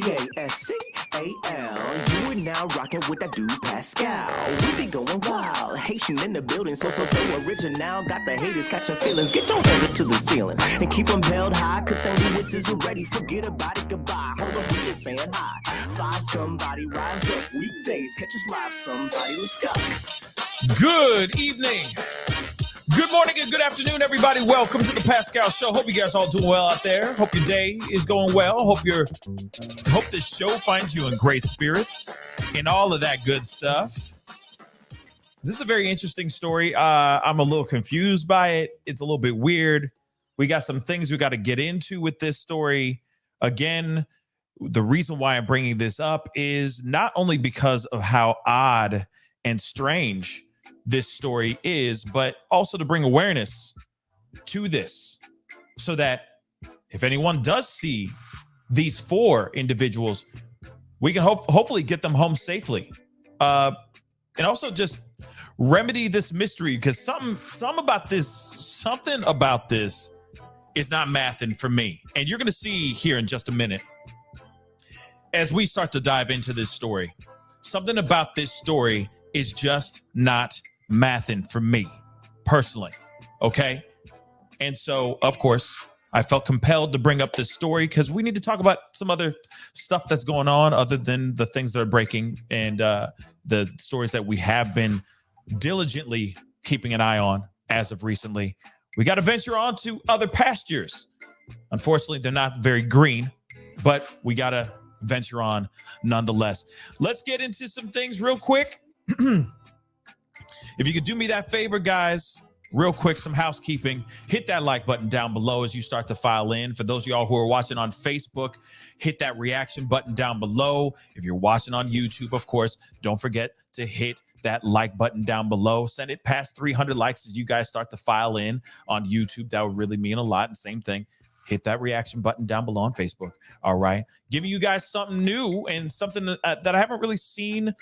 Pascal. You are now rocking with that dude Pascal. We be going wild, Haitian in the building, so original. Got the haters catching feelings. Get your hands up to the ceiling and keep them held high, cause St. Louis isn't ready. Forget about it, goodbye. Hold up, we just saying hi. Five, somebody rise up. Weekdays, catch us live, somebody, let's go. Good evening, good morning, and good afternoon, everybody. Welcome to the Pascal Show. Hope you guys all doing well out there. Hope your day is going well. Hope this show finds you in great spirits and all of that good stuff. This is a very interesting story. I'm a little confused by it. It's a little bit weird. We got some things we got to get into with this story. Again, the reason why I'm bringing this up is not only because of how odd and strange this story is, but also to bring awareness to this so that if anyone does see these four individuals, we can hopefully get them home safely. And also just remedy this mystery, because something about this is not mathing for me. And you're going to see here in just a minute as we start to dive into this story. Something about this story is just not mathing for me personally. Okay. And so, of course, I felt compelled to bring up this story because we need to talk about some other stuff that's going on other than the things that are breaking and the stories that we have been diligently keeping an eye on as of recently. We got to venture on to other pastures. Unfortunately, they're not very green, but we got to venture on nonetheless. Let's get into some things real quick. If you could do me that favor, guys, real quick, some housekeeping. Hit that like button down below as you start to file in. For those of y'all who are watching on Facebook, hit that reaction button down below. If you're watching on YouTube, of course, don't forget to hit that like button down below. Send it past 300 likes as you guys start to file in on YouTube. That would really mean a lot. And same thing, hit that reaction button down below on Facebook. All right. Giving you guys something new and something that I haven't really seen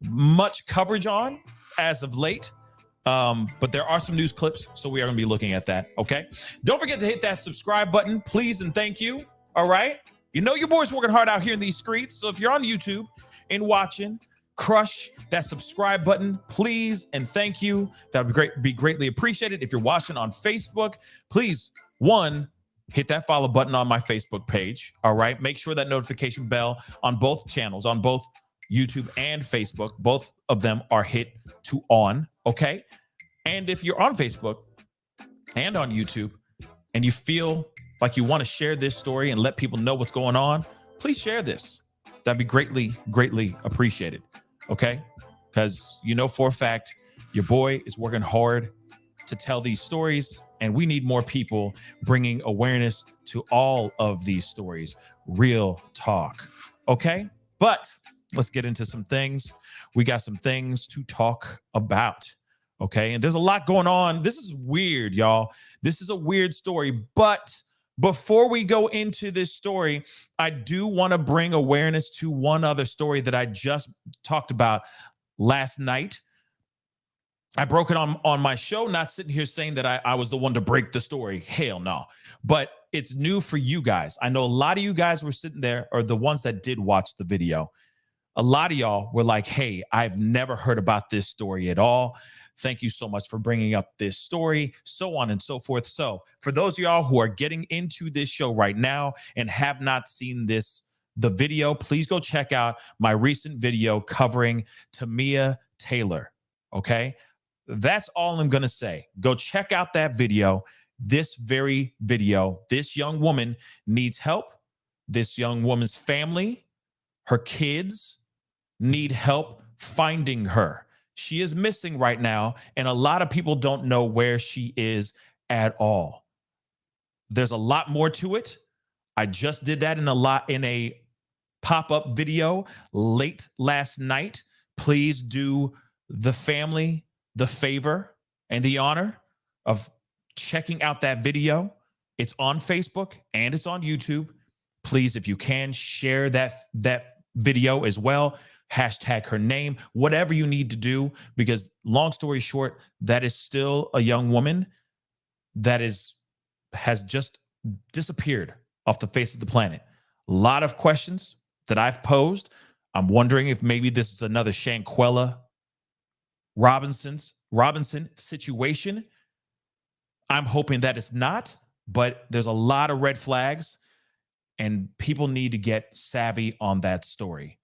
much coverage on as of late. But there are some news clips, so we are going to be looking at that. Okay. Don't forget to hit that subscribe button, please, and thank you. All right. You know your boy's working hard out here in these streets. So if you're on YouTube and watching, crush that subscribe button, please, and thank you. That would be greatly appreciated. If you're watching on Facebook, please, hit that follow button on my Facebook page. All right. Make sure that notification bell on both channels, on both YouTube and Facebook, both of them are hit to on. Okay. And if you're on Facebook and on YouTube and you feel like you want to share this story and let people know what's going on, please share this. That'd be greatly, greatly appreciated. Okay. Because you know for a fact, your boy is working hard to tell these stories, and we need more people bringing awareness to all of these stories. Real talk. Okay. But let's get into some things. We got some things to talk about. Okay. And there's a lot going on. This is weird, y'all. This is a weird story. But before we go into this story, I do want to bring awareness to one other story that I just talked about last night. I broke it on my show, not sitting here saying that I was the one to break the story. Hell no. But it's new for you guys. I know a lot of you guys were sitting there, or the ones that did watch the video. A lot of y'all were like, hey, I've never heard about this story at all. Thank you so much for bringing up this story, so on and so forth. So for those of y'all who are getting into this show right now and have not seen the video, please go check out my recent video covering Tamiya Taylor. Okay. That's all I'm going to say. Go check out that video. This very video, this young woman needs help. This young woman's family, her kids, need help finding her. She is missing right now, and a lot of people don't know where she is at all. There's a lot more to it. I just did that in a pop-up video late last night. Please do the family the favor and the honor of checking out that video. It's on Facebook and it's on YouTube. Please, if you can, share that video as well. Hashtag her name, whatever you need to do, because long story short, that is still a young woman that has just disappeared off the face of the planet. A lot of questions that I've posed. I'm wondering if maybe this is another Shanquella Robinson situation. I'm hoping that it's not, but there's a lot of red flags and people need to get savvy on that story.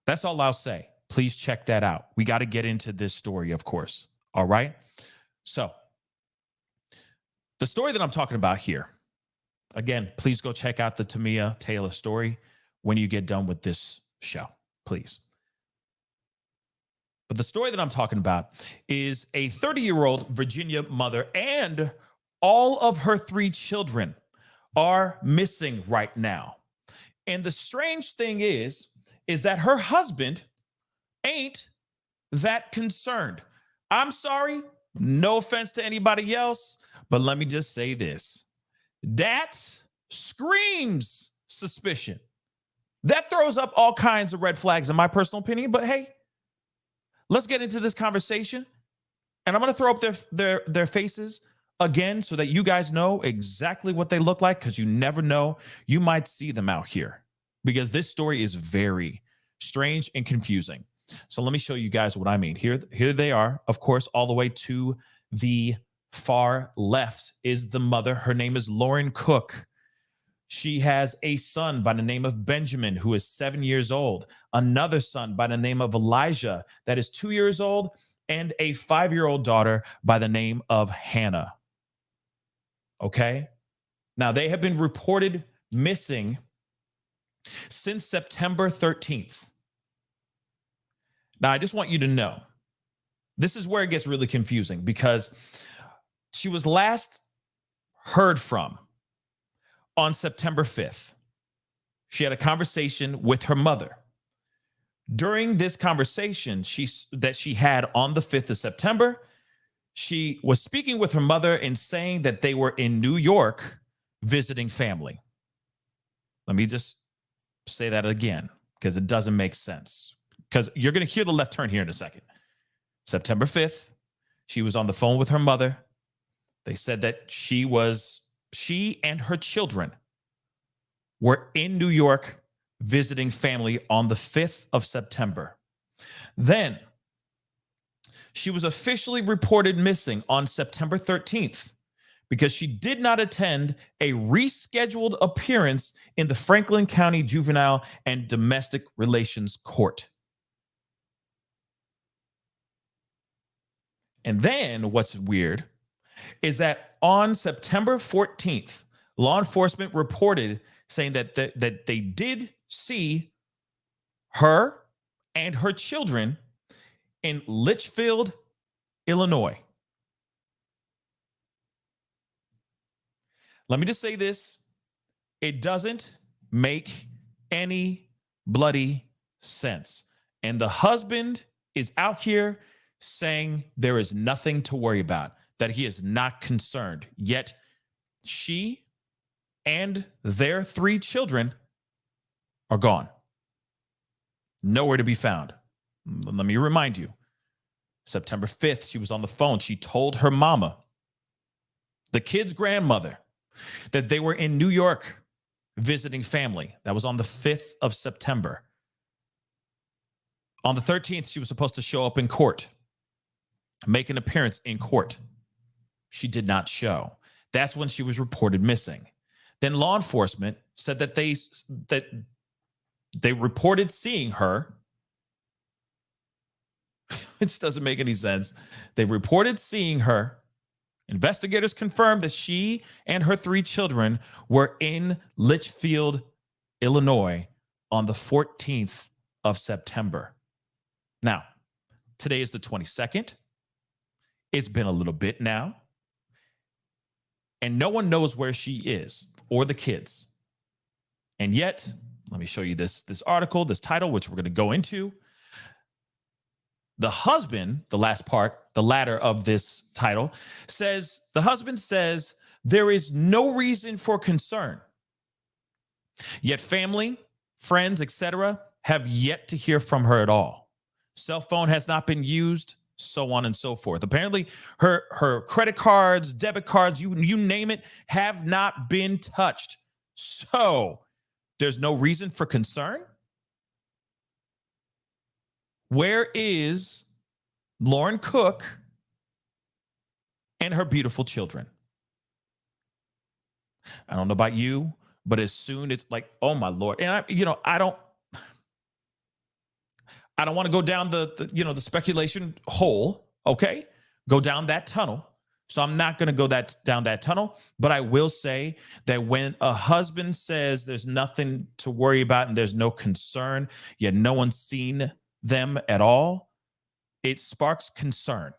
That's all I'll say. Please check that out. We got to get into this story, of course. All right. So the story that I'm talking about here, again, please go check out the Tamiya Taylor story when you get done with this show, please. But the story that I'm talking about is a 30-year-old Virginia mother and all of her 3 children are missing right now. And the strange thing is that her husband ain't that concerned. I'm sorry, no offense to anybody else, but let me just say this. That screams suspicion. That throws up all kinds of red flags in my personal opinion, but hey, let's get into this conversation. And I'm going to throw up their faces again so that you guys know exactly what they look like, because you never know. You might see them out here because this story is very strange and confusing. So let me show you guys what I mean. Here they are. Of course, all the way to the far left is the mother. Her name is Lauren Cook. She has a son by the name of Benjamin, who is 7 years old, another son by the name of Elijah that is 2 years old, and a 5-year-old daughter by the name of Hannah. Okay? Now, they have been reported missing since September 13th. Now, I just want you to know, this is where it gets really confusing because she was last heard from on September 5th. She had a conversation with her mother. During this conversation that she had on the 5th of September, she was speaking with her mother and saying that they were in New York visiting family. Let me just say that again because it doesn't make sense. Because you're going to hear the left turn here in a second. September 5th, she was on the phone with her mother. They said that she and her children were in New York visiting family on the 5th of September. Then she was officially reported missing on September 13th because she did not attend a rescheduled appearance in the Franklin County Juvenile and Domestic Relations Court. And then what's weird is that on September 14th, law enforcement reported saying that they did see her and her children in Litchfield, Illinois. Let me just say this. It doesn't make any bloody sense. And the husband is out here saying there is nothing to worry about, that he is not concerned. Yet she and their 3 children are gone. Nowhere to be found. Let me remind you, September 5th, she was on the phone. She told her mama, the kid's grandmother, that they were in New York visiting family. That was on the 5th of September. On the 13th, she was supposed to show up in court, make an appearance in court. She did not show. That's when she was reported missing. Then law enforcement said that they reported seeing her. It doesn't make any sense. They reported seeing her. Investigators confirmed that she and her 3 children were in Litchfield, Illinois on the 14th of September. Now, today is the 22nd. It's been a little bit now. And no one knows where she is or the kids. And yet, let me show you this article, this title, which we're going to go into. The husband, the last part, the latter of this title, says, the husband says, there is no reason for concern. Yet family, friends, etc., have yet to hear from her at all. Cell phone has not been used, so on and so forth. Apparently, her credit cards, debit cards, you name it, have not been touched. So There's no reason for concern. Where is Lauren Cook and her beautiful children? I don't know about you, but as soon as like, oh my Lord. And I don't want to go down the speculation hole, okay? Go down that tunnel. So I'm not going to go down that tunnel, but I will say that when a husband says there's nothing to worry about and there's no concern, yet no one's seen them at all, it sparks concern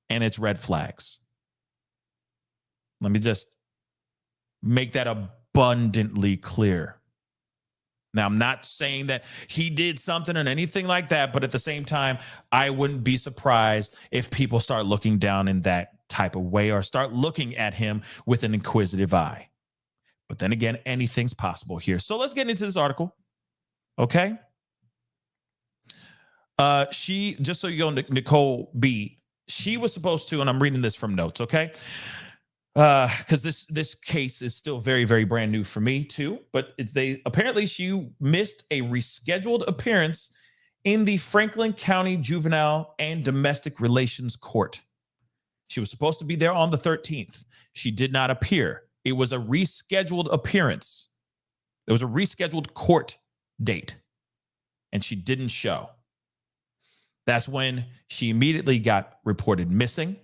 and it's red flags. Let me just make that abundantly clear. Now, I'm not saying that he did something or anything like that, but at the same time, I wouldn't be surprised if people start looking down in that type of way or start looking at him with an inquisitive eye. But then again, anything's possible here. So let's get into this article, okay? She, just so you know, Nicole B., she was supposed to, and I'm reading this from notes, okay? Because this case is still very, very brand new for me too. But apparently she missed a rescheduled appearance in the Franklin County Juvenile and Domestic Relations Court. She was supposed to be there on the 13th. She did not appear. It was a rescheduled appearance. It was a rescheduled court date, and she didn't show. That's when she immediately got reported missing.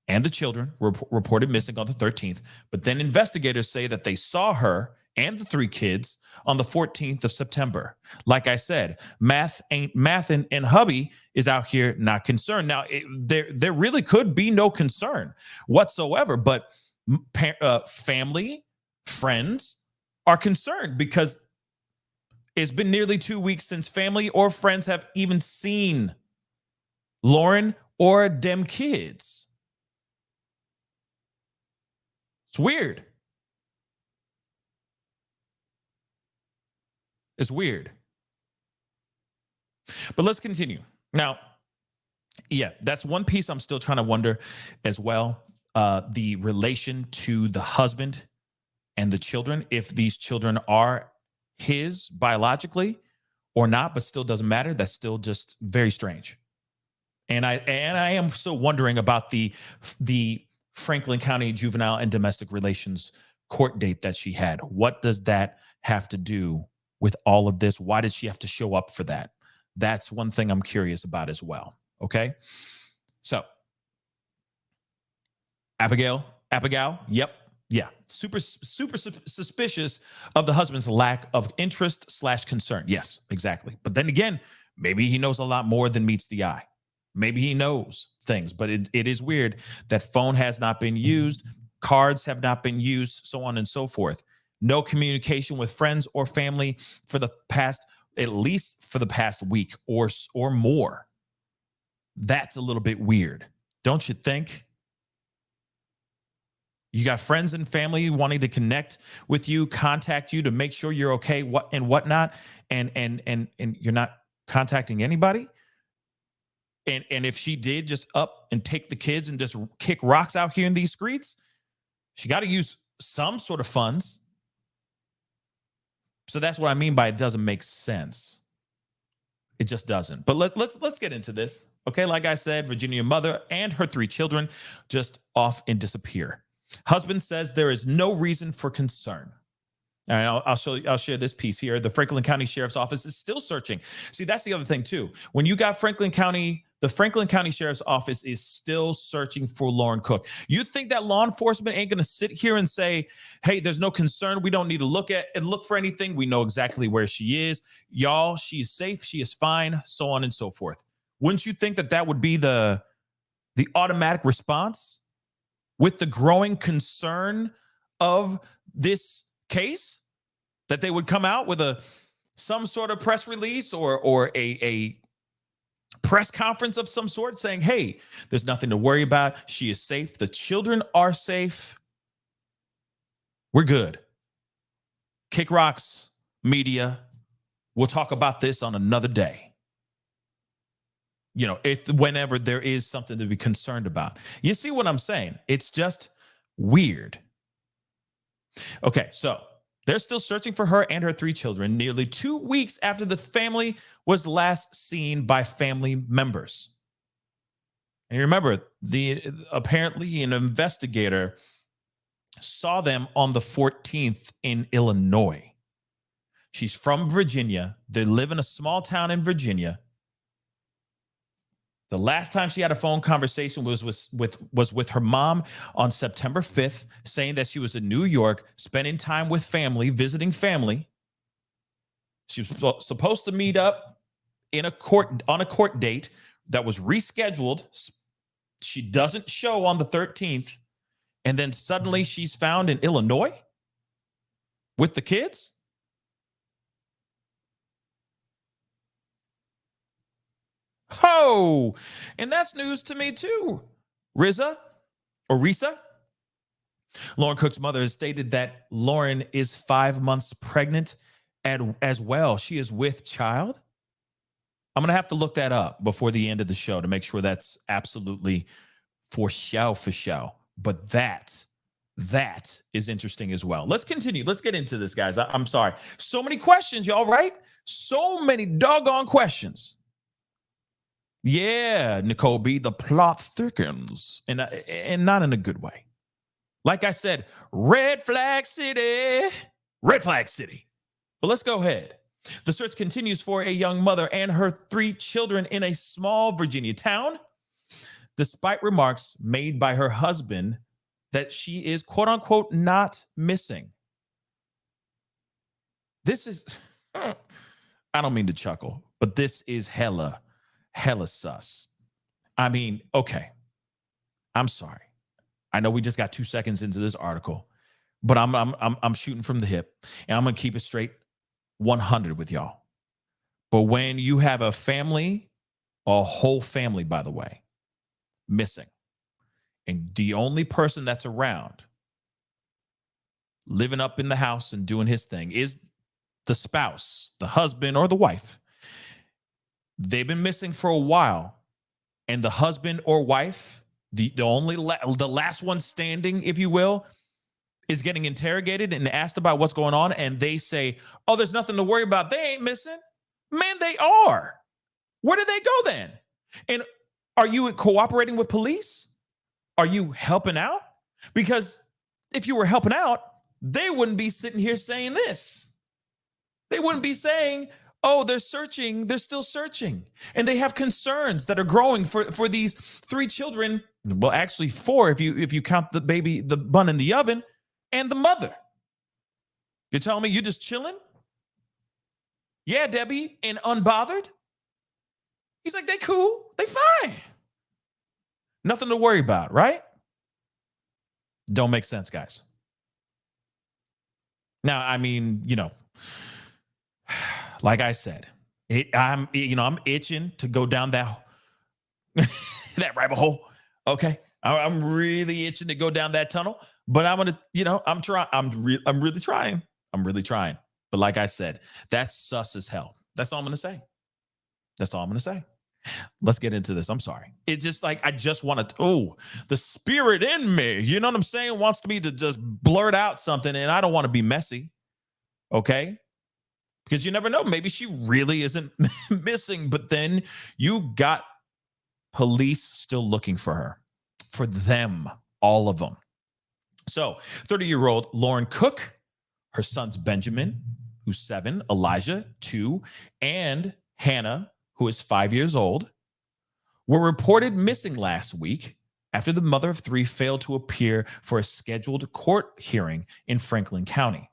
And the children were reported missing on the 13th. But then investigators say that they saw her and the 3 kids on the 14th of September. Like I said, math ain't math, and Hubby is out here not concerned. Now, there really could be no concern whatsoever, but family, friends are concerned because it's been nearly 2 weeks since family or friends have even seen Lauren or them kids. It's weird. It's weird. But let's continue. Now, yeah, that's one piece I'm still trying to wonder as well. The relation to the husband and the children, if these children are his biologically or not, but still doesn't matter. That's still just very strange. And I am still wondering about the Franklin County Juvenile and Domestic Relations court date that she had. What does that have to do with all of this? Why did she have to show up for that? That's one thing I'm curious about as well. Okay. So Abigail, yep. Yeah. Super suspicious of the husband's lack of interest / concern. Yes, exactly. But then again, maybe he knows a lot more than meets the eye. Maybe he knows things, but it is weird that phone has not been used, cards have not been used, so on and so forth. No communication with friends or family for the past, at least for the past week or more. That's a little bit weird, don't you think? You got friends and family wanting to connect with you, contact you to make sure you're okay, whatnot, and you're not contacting anybody. And if she did just up and take the kids and just kick rocks out here in these streets, she got to use some sort of funds. So that's what I mean by it doesn't make sense. It just doesn't. But let's get into this. Okay, like I said, Virginia mother and her 3 children just off and disappear. Husband says there is no reason for concern. All right, I'll share this piece here. The Franklin County Sheriff's Office is still searching. See, that's the other thing too. When you got the Franklin County Sheriff's Office is still searching for Lauren Cook. You think that law enforcement ain't going to sit here and say, hey, there's no concern. We don't need to look for anything. We know exactly where she is. Y'all, she is safe. She is fine, so on and so forth. Wouldn't you think that would be the automatic response with the growing concern of this case, that they would come out with some sort of press release or a press conference of some sort saying, hey, there's nothing to worry about. She is safe. The children are safe. We're good. Kick rocks, media. We'll talk about this on another day. Whenever there is something to be concerned about. You see what I'm saying? It's just weird. Okay, so They're still searching for her and her 3 children nearly 2 weeks after the family was last seen by family members. And you remember, apparently an investigator saw them on the 14th in Illinois. She's from Virginia. They live in a small town in Virginia. The last time she had a phone conversation was with her mom on September 5th, saying that she was in New York, spending time with family, visiting family. She was supposed to meet up on a court date that was rescheduled. She doesn't show on the 13th, and then suddenly she's found in Illinois with the kids. Oh, and that's news to me too. Risa. Lauren Cook's mother has stated that Lauren is 5 months pregnant as well. She is with child. I'm going to have to look that up before the end of the show to make sure that's absolutely for show. But that is interesting as well. Let's continue. Let's get into this, guys. I'm sorry. So many questions, y'all, right? So many doggone questions. Yeah, Nicole B, the plot thickens, and not in a good way. Like I said, red flag city. But let's go ahead. The search continues for a young mother and her 3 children in a small Virginia town, despite remarks made by her husband that she is, quote unquote, not missing. This is, I don't mean to chuckle, but this is hella sus. I mean, okay. I'm sorry. I know we just got 2 seconds into this article, but I'm shooting from the hip, and I'm gonna keep it straight 100 with y'all. But when you have a family, a whole family, by the way, missing, and the only person that's around living up in the house and doing his thing is the spouse, the husband, or the wife. They've been missing for a while, and the husband or wife, the last one standing, if you will, is getting interrogated and asked about what's going on, and they say, "Oh, there's nothing to worry about. They ain't missing." Man, they are. Where did they go then? And are you cooperating with police? Are you helping out? Because if you were helping out, they wouldn't be sitting here saying this. They wouldn't be saying, "Oh, they're searching. They're still searching. And they have concerns that are growing for these 3 children." Well, actually 4 if you count the baby, the bun in the oven, and the mother. You're telling me you're just chilling? Yeah, Debbie, and unbothered? He's like, they cool. They fine. Nothing to worry about, right? Don't make sense, guys. Now, I mean, like I said, I'm itching to go down that that rabbit hole. Okay, I'm really itching to go down that tunnel, but I'm gonna, I'm trying. I'm really trying. But like I said, that's sus as hell. That's all I'm gonna say. Let's get into this. I'm sorry. It's just like I just want to. The spirit in me, you know what I'm saying, wants me to just blurt out something, and I don't want to be messy. Okay. Because you never know. Maybe she really isn't missing, but then you got police still looking for her, for them, all of them. So 30-year-old Lauren Cook, her sons Benjamin, who's 7, Elijah, 2, and Hannah, who is 5 years old, were reported missing last week after the mother of 3 failed to appear for a scheduled court hearing in Franklin County.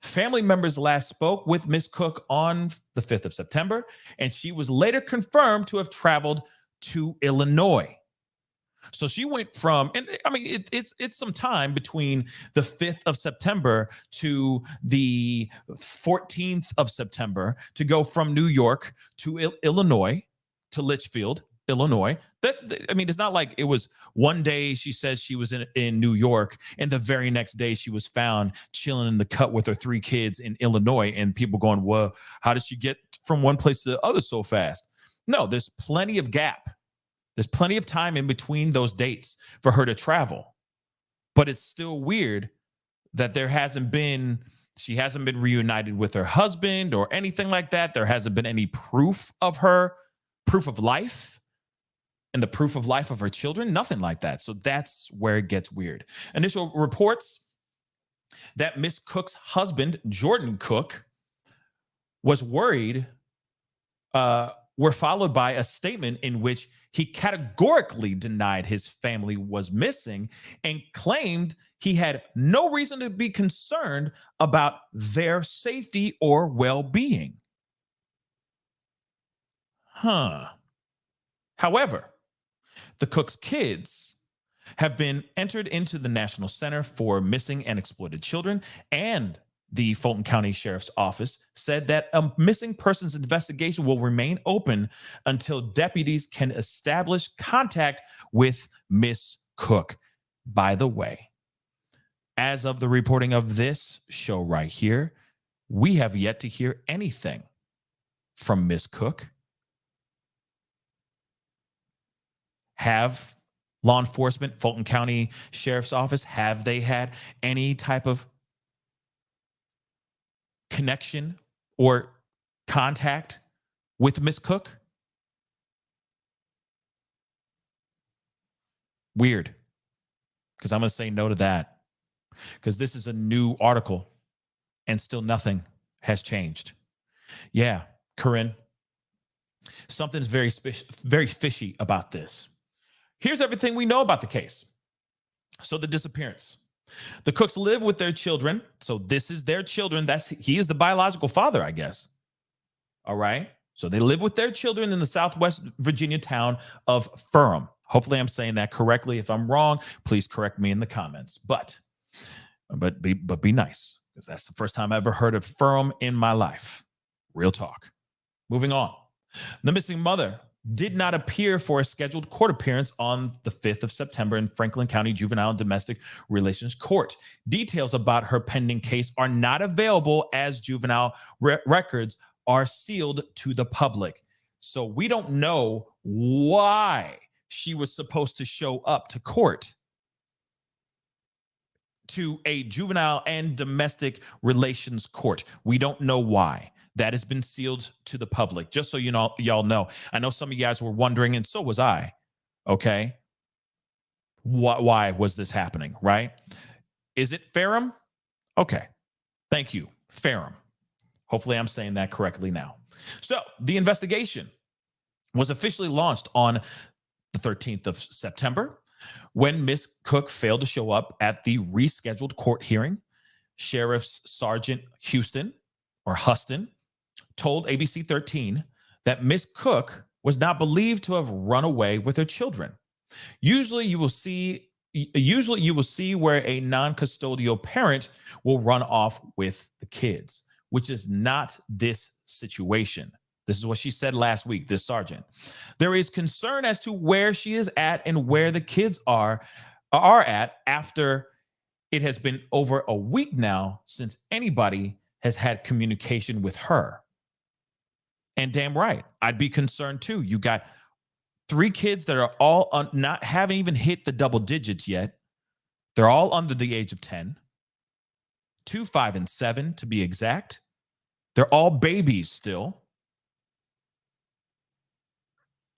Family members last spoke with Miss Cook on the 5th of September, and she was later confirmed to have traveled to Illinois. So she went from, and I mean, it's some time between the 5th of September to the 14th of September to go from New York to Illinois, to Litchfield, Illinois. It's not like it was one day she says she was in New York, and the very next day she was found chilling in the cut with her 3 kids in Illinois, and people going, well, how did she get from one place to the other so fast? No, there's plenty of gap. There's plenty of time in between those dates for her to travel. But it's still weird that there hasn't been She hasn't been reunited with her husband or anything like that. There hasn't been any proof of life, and the proof of life of her children, nothing like that. So that's where it gets weird. Initial reports that Miss Cook's husband, Jordan Cook, was worried were followed by a statement in which he categorically denied his family was missing and claimed he had no reason to be concerned about their safety or well-being. However, the Cook's kids have been entered into the National Center for Missing and Exploited Children, and the Fulton County Sheriff's Office said that a missing persons investigation will remain open until deputies can establish contact with Miss Cook. By the way, as of the reporting of this show right here, we have yet to hear anything from Miss Cook. Have law enforcement, Fulton County Sheriff's Office, have they had any type of connection or contact with Miss Cook? Weird. Because I'm going to say no to that. Because this is a new article and still nothing has changed. Yeah, Corinne, something's very fishy about this. Here's everything we know about the case. So the disappearance. The Cooks live with their children. So this is their children. He is the biological father, I guess. All right. So they live with their children in the Southwest Virginia town of Ferrum. Hopefully I'm saying that correctly. If I'm wrong, please correct me in the comments. But be nice, because that's the first time I ever heard of Ferrum in my life. Real talk. Moving on. The missing mother did not appear for a scheduled court appearance on the 5th of September in Franklin County Juvenile and Domestic Relations Court. Details about her pending case are not available as juvenile records are sealed to the public. So we don't know why she was supposed to show up to court, to a juvenile and domestic relations court. We don't know why. That has been sealed to the public, just so you know, y'all know. I know some of you guys were wondering, and so was I. Okay. Why was this happening, right? Is it Ferrum? Okay. Thank you. Ferrum. Hopefully I'm saying that correctly now. So the investigation was officially launched on the 13th of September when Miss Cook failed to show up at the rescheduled court hearing. Sheriff's Sergeant Huston told ABC 13 that Miss Cook was not believed to have run away with her children. Usually you will see where a non-custodial parent will run off with the kids, which is not this situation. This is what she said last week, this sergeant. There is concern as to where she is at and where the kids are at after it has been over a week now since anybody has had communication with her. And damn right, I'd be concerned too. You got 3 kids that are all haven't even hit the double digits yet. They're all under the age of 10. 2, 5, and 7 to be exact. They're all babies still.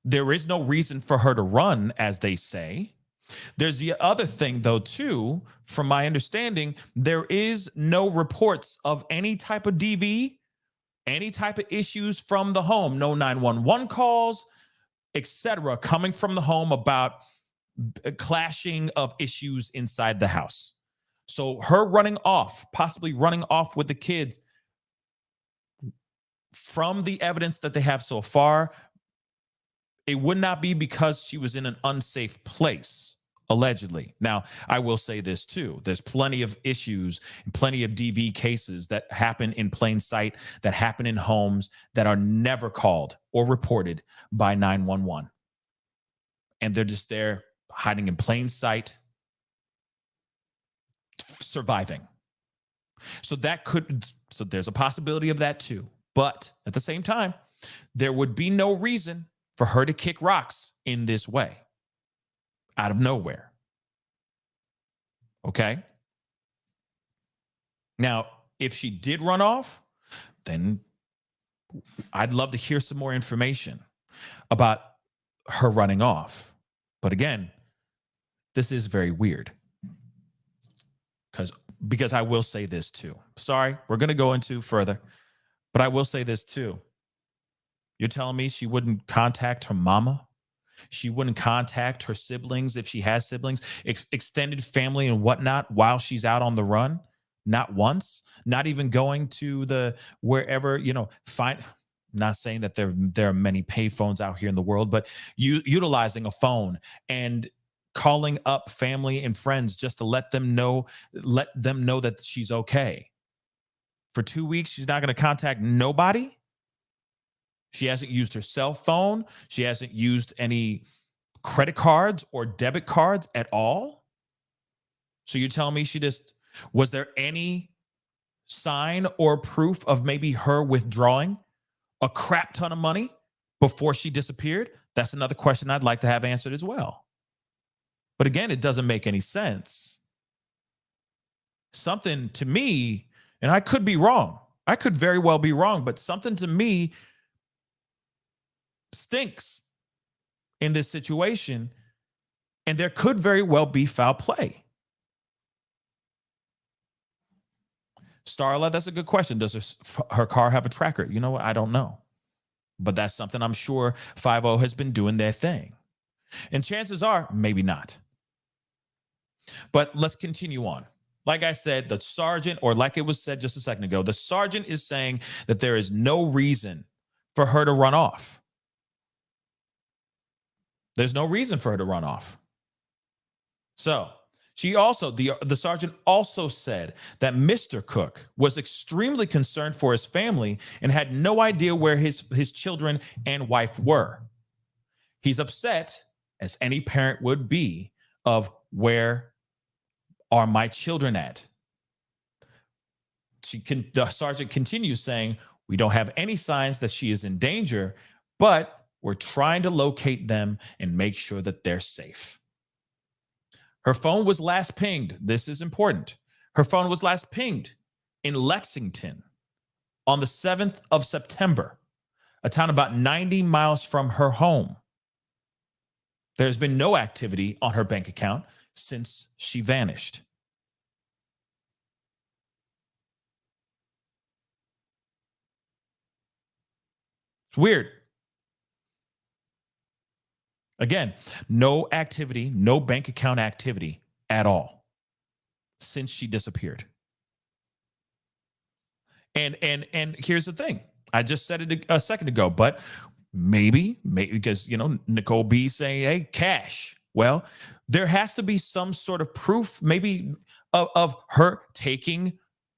There is no reason for her to run, as they say. There's the other thing, though, too. From my understanding, there is no reports of any type of DV, any type of issues from the home, no 911 calls, etc., coming from the home about clashing of issues inside the house. So her possibly running off with the kids, from the evidence that they have so far, it would not be because she was in an unsafe place, allegedly. Now, I will say this too. There's plenty of issues and plenty of DV cases that happen in plain sight, that happen in homes that are never called or reported by 911. And they're just there hiding in plain sight, surviving. So there's a possibility of that too. But at the same time, there would be no reason for her to kick rocks in this way, out of nowhere. Okay? Now, if she did run off, then I'd love to hear some more information about her running off. But again, this is very weird. Because I will say this too. Sorry, we're going to go into further, but I will say this too. You're telling me she wouldn't contact her mama? She wouldn't contact her siblings if she has siblings, extended family and whatnot while she's out on the run? Not once, not even going to the wherever, not saying that there are many pay phones out here in the world, but utilizing a phone and calling up family and friends just to let them know that she's okay. For 2 weeks, she's not going to contact nobody. She hasn't used her cell phone. She hasn't used any credit cards or debit cards at all. So you're telling me was there any sign or proof of maybe her withdrawing a crap ton of money before she disappeared? That's another question I'd like to have answered as well. But again, it doesn't make any sense. Something to me, and I could be wrong. I could very well be wrong, but something to me stinks in this situation, and there could very well be foul play. Starla, that's a good question. Does her car have a tracker? You know what? I don't know. But that's something I'm sure 5-0 has been doing their thing. And chances are, maybe not. But let's continue on. Like I said, the sergeant, or like it was said just a second ago, the sergeant is saying that there is no reason for her to run off. There's no reason for her to run off. So the sergeant also said that Mr. Cook was extremely concerned for his family and had no idea where his children and wife were. He's upset, as any parent would be, of where are my children at? The sergeant continues saying, we don't have any signs that she is in danger, but we're trying to locate them and make sure that they're safe. Her phone was last pinged. This is important. Her phone was last pinged in Lexington on the 7th of September, a town about 90 miles from her home. There's been no activity on her bank account since she vanished. It's weird. Again, no activity, no bank account activity at all since she disappeared. And here's the thing. I just said it a second ago, but maybe because, Nicole B saying, hey, cash. Well, there has to be some sort of proof maybe of her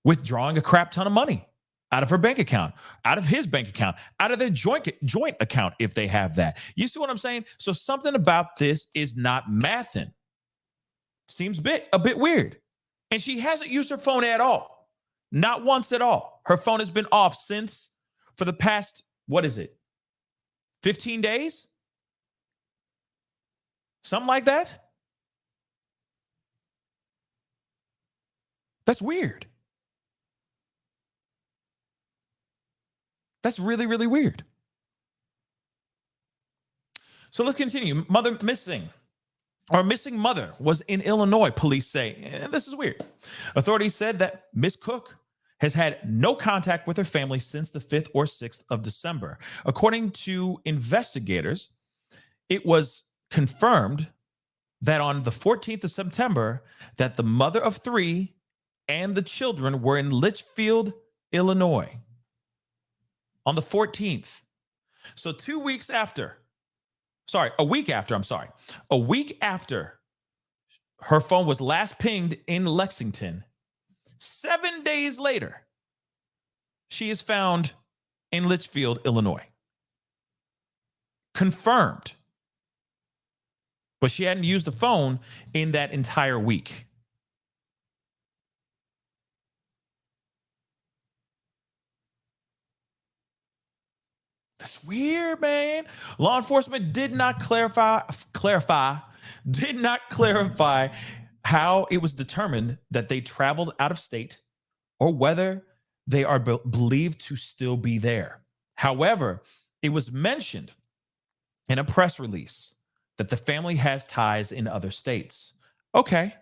withdrawing a crap ton of money out of her bank account, out of his bank account, out of their joint account if they have that. You see what I'm saying? So something about this is not mathing. Seems a bit weird. And she hasn't used her phone at all. Not once at all. Her phone has been off for the past, 15 days? Something like that? That's weird. That's really, really weird. So let's continue. Missing mother was in Illinois, police say. And this is weird. Authorities said that Miss Cook has had no contact with her family since the 5th or 6th of December. According to investigators, it was confirmed that on the 14th of September that the mother of 3 and the children were in Litchfield, Illinois. On the 14th. So a week after her phone was last pinged in Lexington, 7 days later, she is found in Litchfield, Illinois. Confirmed. But she hadn't used the phone in that entire week. That's weird, man. Law enforcement did not clarify how it was determined that they traveled out of state or whether they are believed to still be there. However, it was mentioned in a press release that the family has ties in other states. Okay.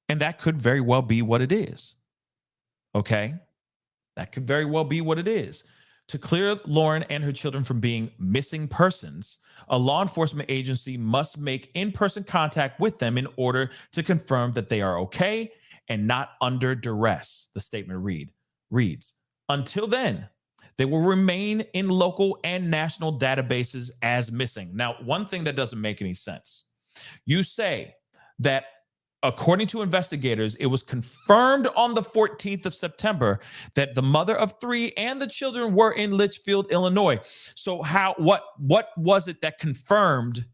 And that could very well be what it is. Okay. That could very well be what it is. To clear Lauren and her children from being missing persons, a law enforcement agency must make in-person contact with them in order to confirm that they are okay and not under duress, the statement reads. Until then, they will remain in local and national databases as missing. Now, one thing that doesn't make any sense. You say that according to investigators, it was confirmed on the 14th of September that the mother of three and the children were in Litchfield, Illinois. So what was it that confirmed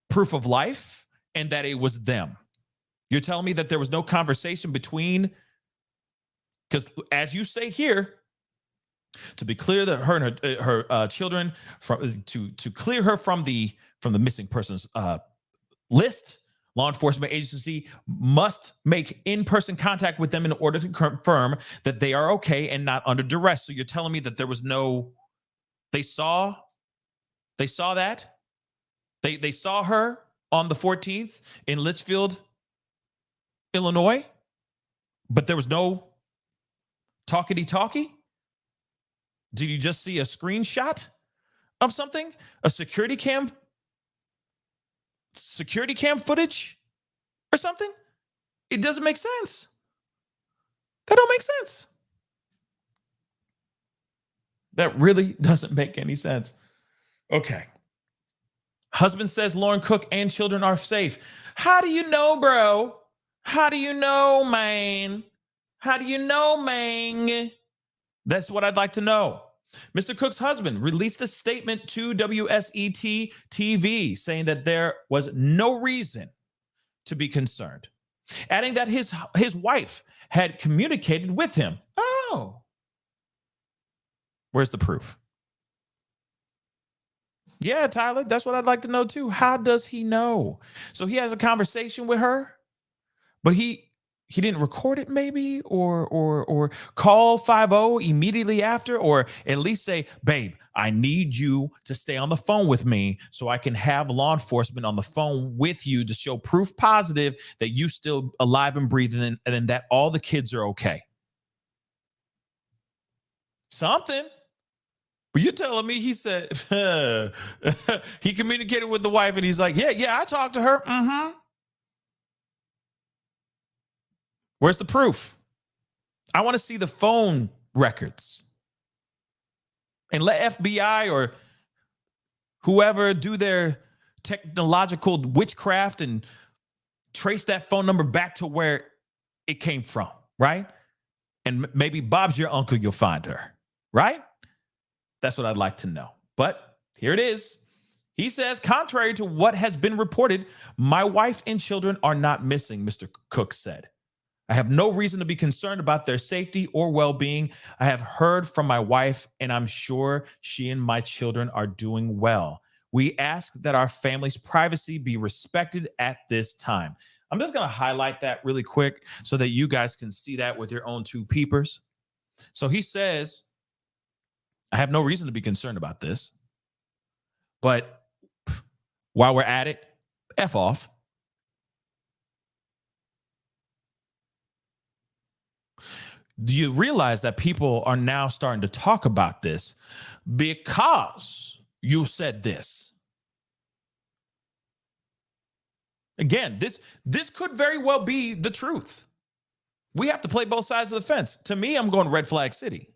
proof of life and that it was them? You're telling me that there was no conversation between, because as you say here, to be clear that her and her children, to clear her from the missing persons list, law enforcement agency must make in-person contact with them in order to confirm that they are okay and not under duress. So you're telling me that there was no, they saw that? They saw her on the 14th in Litchfield, Illinois, but there was no talky-talky? Did you just see a screenshot of something? A security cam footage or something? It doesn't make sense. That don't make sense. That really doesn't make any sense. Okay. Husband says Lauren Cook and children are safe. How do you know, bro? How do you know, man? How do you know, man? That's what I'd like to know. Mr. Cook's husband released a statement to WSET TV saying that there was no reason to be concerned, adding that his wife had communicated with him. Oh, where's the proof? Yeah, Tyler, that's what I'd like to know too. How does he know? So he has a conversation with her, but he didn't record it maybe, or call 50 immediately after, or at least say, babe, I need you to stay on the phone with me so I can have law enforcement on the phone with you to show proof positive that you still alive and breathing and that all the kids are okay. Something. But you're telling me he said, he communicated with the wife and he's like, yeah, I talked to her. Mm-hmm. Where's the proof? I want to see the phone records. And let FBI or whoever do their technological witchcraft and trace that phone number back to where it came from, right? And maybe Bob's your uncle, you'll find her, right? That's what I'd like to know. But here it is. He says, contrary to what has been reported, my wife and children are not missing, Mr. Cook said. I have no reason to be concerned about their safety or well-being. I have heard from my wife, and I'm sure she and my children are doing well. We ask that our family's privacy be respected at this time. I'm just going to highlight that really quick so that you guys can see that with your own two peepers. So he says, I have no reason to be concerned about this. But while we're at it, F off. Do you realize that people are now starting to talk about this because you said this? Again, this could very well be the truth. We have to play both sides of the fence. To me, I'm going red flag city,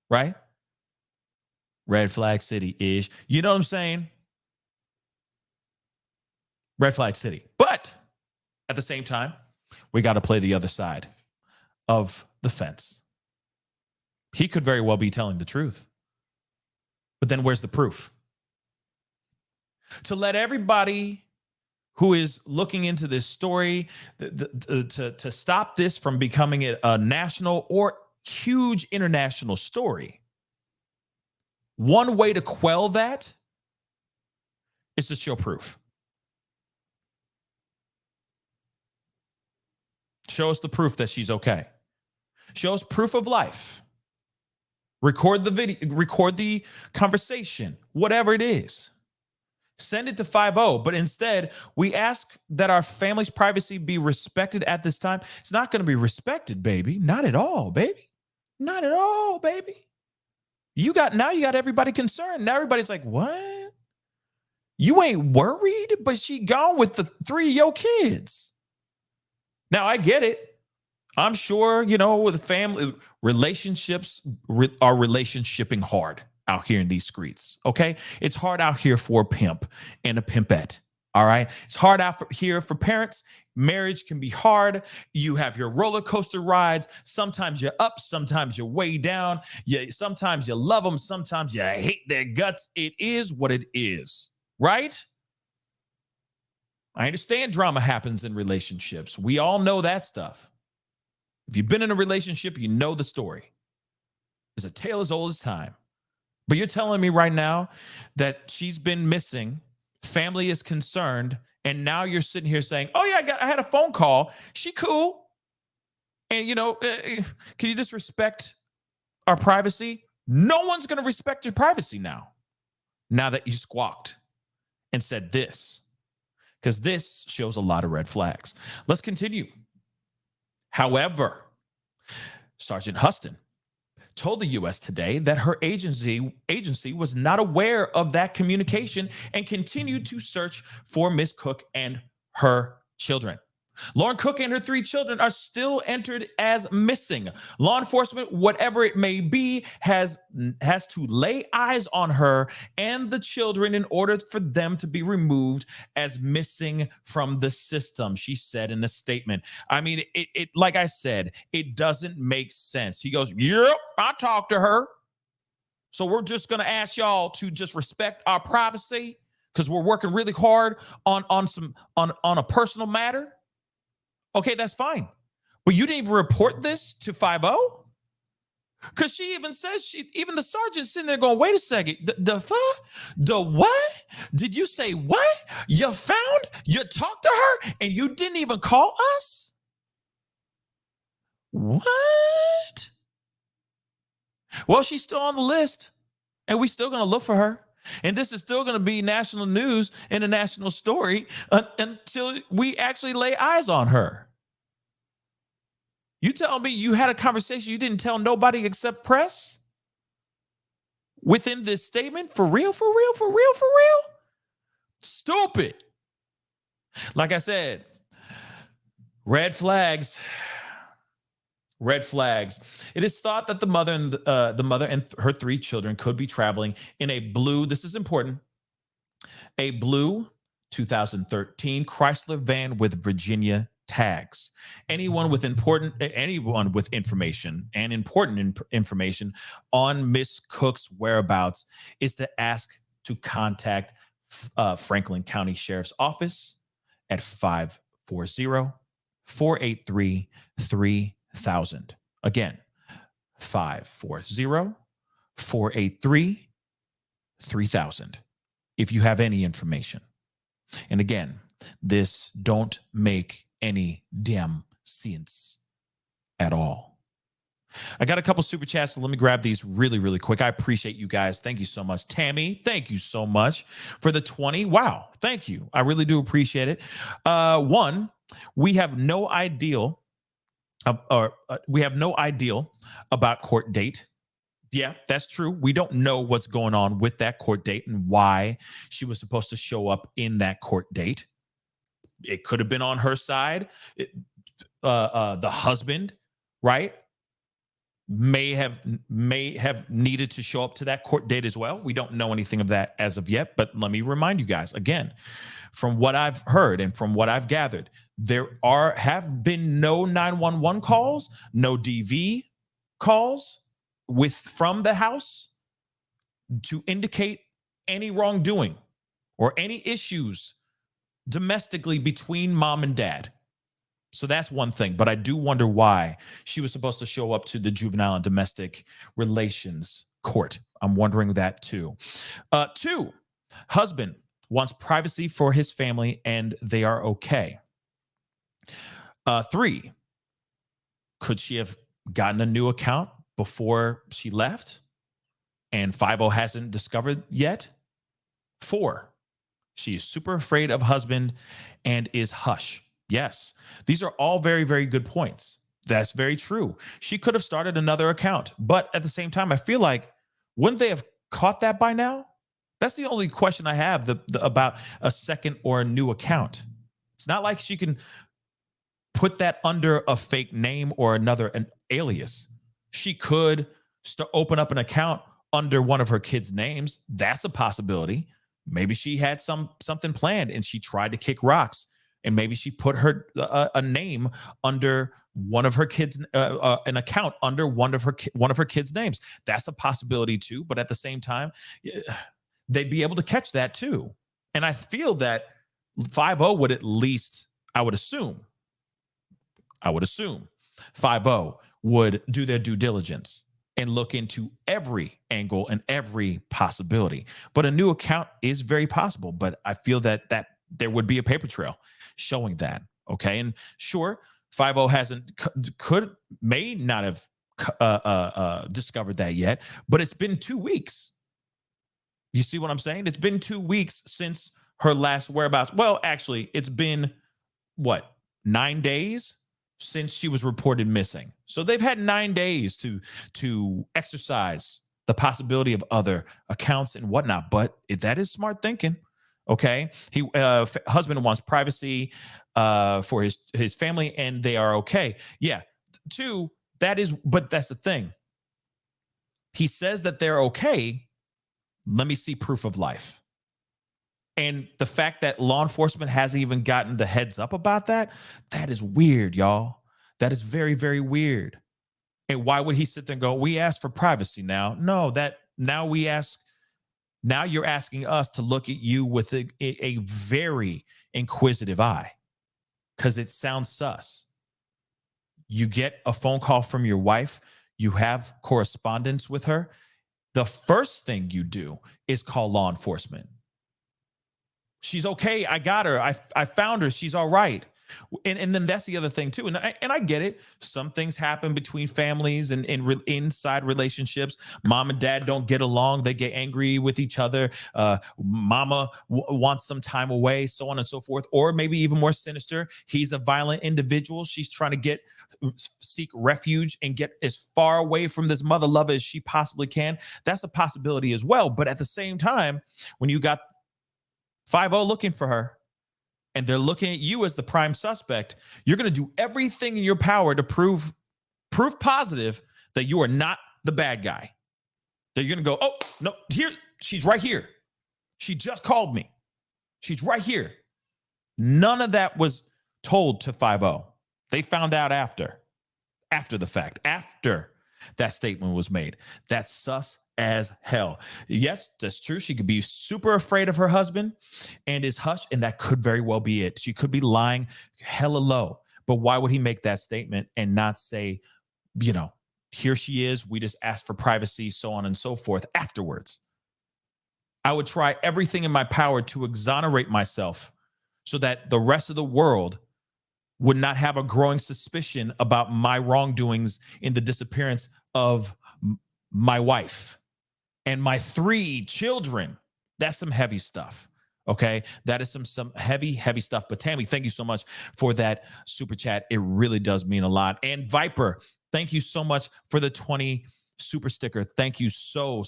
right? Red flag city-ish. You know what I'm saying? Red flag city. But at the same time, we got to play the other side of the fence. He could very well be telling the truth. But then where's the proof? To let everybody who is looking into this story, to stop this from becoming a national or huge international story, one way to quell that is to show proof. Show us the proof that she's okay. Show us proof of life. Record the video, record the conversation, whatever it is. Send it to 50, but instead we ask that our family's privacy be respected at this time. It's not going to be respected, baby. Not at all, baby. Not at all, baby. You got everybody concerned. Now everybody's like, what? You ain't worried, but she gone with the 3 of your kids. Now I get it. I'm sure, with family relationships are relationshiping hard out here in these streets. Okay. It's hard out here for a pimp and a pimpette. All right. It's hard out here for parents. Marriage can be hard. You have your roller coaster rides. Sometimes you're up. Sometimes you're way down. Sometimes you love them. Sometimes you hate their guts. It is what it is. Right. I understand drama happens in relationships. We all know that stuff. If you've been in a relationship, you know the story. It's a tale as old as time. But you're telling me right now that she's been missing, family is concerned, and now you're sitting here saying, oh yeah, I had a phone call. She cool. And can you just respect our privacy? No one's going to respect your privacy now that you squawked and said this, because this shows a lot of red flags. Let's continue. However, Sergeant Huston told the U.S. today that her agency was not aware of that communication and continued to search for Miss Cook and her children. Lauren Cook and her 3 children are still entered as missing. Law enforcement, whatever it may be, has to lay eyes on her and the children in order for them to be removed as missing from the system, she said in a statement. I mean, it like I said, it doesn't make sense. He goes, yep, I talked to her. So we're just going to ask y'all to just respect our privacy because we're working really hard on a personal matter. Okay, that's fine. But you didn't even report this to 50? Because she even says, even the sergeant's sitting there going, wait a second, the what? Did you say what? You talked to her and you didn't even call us? What? Well, she's still on the list and we're still going to look for her. And this is still going to be national news and a national story until we actually lay eyes on her. You tell me you had a conversation you didn't tell nobody except press? Within this statement? For real? Stupid. Like I said, red flags. Red flags. It is thought that the mother and her 3 children could be traveling in a blue, this is important, a blue 2013 Chrysler van with Virginia tags. Anyone with information and important information on Miss Cook's whereabouts is to ask to contact Franklin County Sheriff's Office at 540-483-3000. Again, 540-483-3000 if you have any information. And again, this don't make any damn sense at all. I got a couple super chats, so let me grab these really, really quick. I appreciate you guys. Thank you so much. Tammy, thank you so much for the 20. Wow, thank you. I really do appreciate it. One, we have no idea about court date. Yeah, that's true. We don't know what's going on with that court date and why she was supposed to show up in that court date. It could have been on her side. The husband, right, may have needed to show up to that court date as well. We don't know anything of that as of yet. But let me remind you guys again, from what I've heard and from what I've gathered, there have been no 911 calls, no DV calls from the house to indicate any wrongdoing or any issues domestically between mom and dad. So that's one thing, but I do wonder why she was supposed to show up to the juvenile and domestic relations court. I'm wondering that too. 2, husband wants privacy for his family and they are okay. 3, could she have gotten a new account before she left and 50 hasn't discovered yet. 4, she is super afraid of husband and is hush. Yes, these are all very, very good points. That's very true. She could have started another account, but at the same time, I feel like wouldn't they have caught that by now? That's the only question I have about a second or a new account. It's not like she can put that under a fake name or an alias. She could open up an account under one of her kids' names. That's a possibility. Maybe she had something planned and she tried to kick rocks, and maybe she put her a name under one of her kids, an account under one of her kids' names. That's a possibility too. But at the same time, they'd be able to catch that too. And I feel that 50 would at least, I would assume 50 would do their due diligence and look into every angle and every possibility. But a new account is very possible. But I feel that there would be a paper trail showing that. Okay. And sure, 50 may not have discovered that yet, but it's been 2 weeks. You see what I'm saying? It's been 2 weeks since her last whereabouts. Well, actually, it's been 9 days since she was reported missing. So they've had 9 days to exercise the possibility of other accounts and whatnot. But that is smart thinking. Okay, husband wants privacy for his family, and they are okay. Yeah. 2, but that's the thing. He says that they're okay. Let me see proof of life. And the fact that law enforcement hasn't even gotten the heads up about that is weird, y'all. That is very, very weird. And why would he sit there and go, we asked for privacy now? No, now you're asking us to look at you with a very inquisitive eye, because it sounds sus. You get a phone call from your wife. You have correspondence with her. The first thing you do is call law enforcement. She's okay. I got her. I found her. She's all right. And then that's the other thing too. And I get it. Some things happen between families and inside relationships. Mom and dad don't get along. They get angry with each other. Mama wants some time away, so on and so forth. Or maybe even more sinister, he's a violent individual. She's trying to seek refuge and get as far away from this mother lover as she possibly can. That's a possibility as well. But at the same time, when you got 50 looking for her, and they're looking at you as the prime suspect, you're going to do everything in your power to prove positive that you are not the bad guy. That you're going to go, oh, no, here, she's right here. She just called me. She's right here. None of that was told to 50. They found out after the fact, after that statement was made. That's sus as hell. Yes, that's true. She could be super afraid of her husband and is hush, and that could very well be it. She could be lying hella low. But why would he make that statement and not say, here she is, we just asked for privacy, so on and so forth afterwards? I would try everything in my power to exonerate myself so that the rest of the world would not have a growing suspicion about my wrongdoings in the disappearance of my wife and my 3 children. That's some heavy stuff. Okay. That is some heavy, heavy stuff. But Tammy, thank you so much for that super chat. It really does mean a lot. And Viper, thank you so much for the 20 super sticker. Thank you so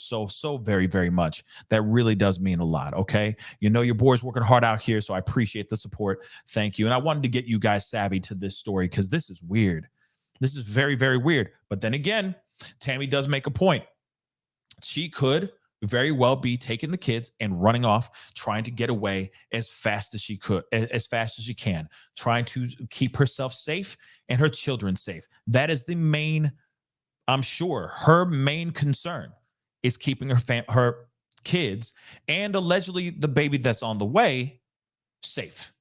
very, very much. That really does mean a lot. Okay. Your boy's working hard out here, so I appreciate the support. Thank you. And I wanted to get you guys savvy to this story because this is weird. This is very, very weird. But then again, Tammy does make a point. She could very well be taking the kids and running off, trying to get away as fast as she can, trying to keep herself safe and her children safe. That is the main, I'm sure, her main concern is keeping her kids and allegedly the baby that's on the way safe.